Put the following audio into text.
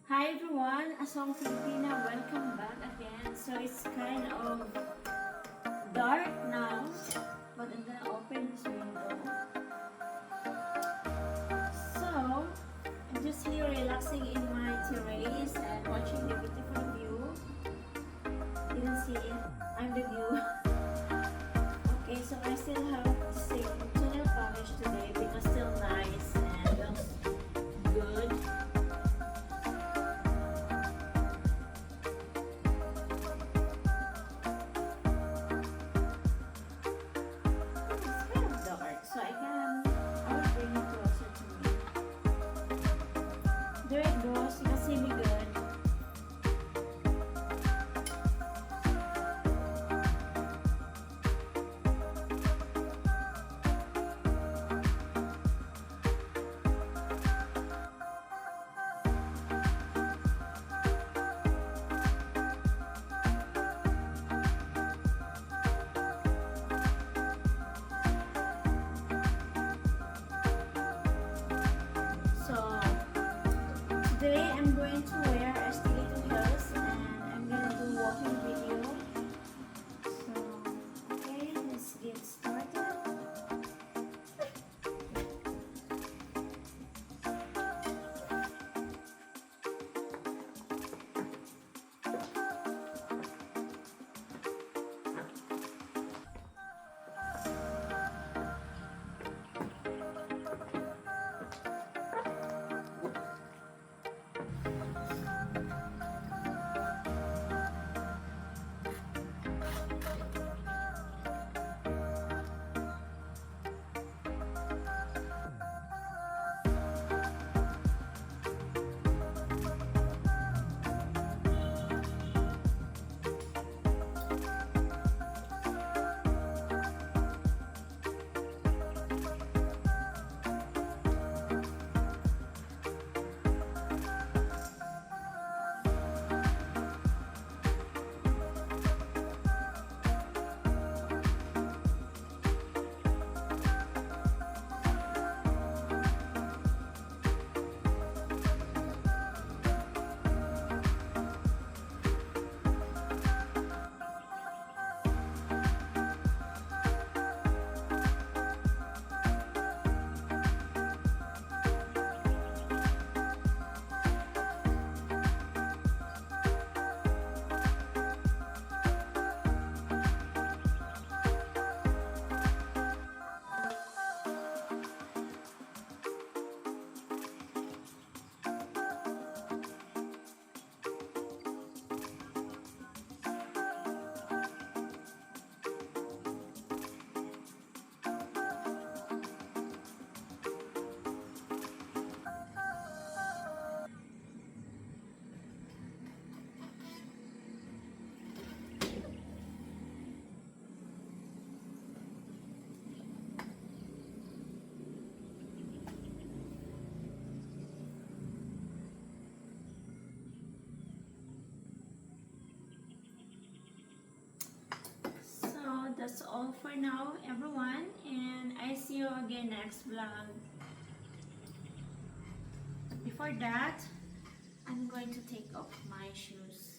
Hi everyone, Asong Filipina, welcome back again. So it's kind of dark now, but I'm gonna open this window. So I'm just here relaxing in my terrace and watching the beautiful view. Didn't see it, I'm the view. Okay, so I still have the same nail polish today because still nice and looks good. It's kind of dark, so I will bring it closer to me. There it goes, you can see me good. So today I'm going to wear a stiletto heels and I'm gonna do walking video. So okay, let's get started. So that's all for now everyone, and I see you again next vlog. Before that, I'm going to take off my shoes.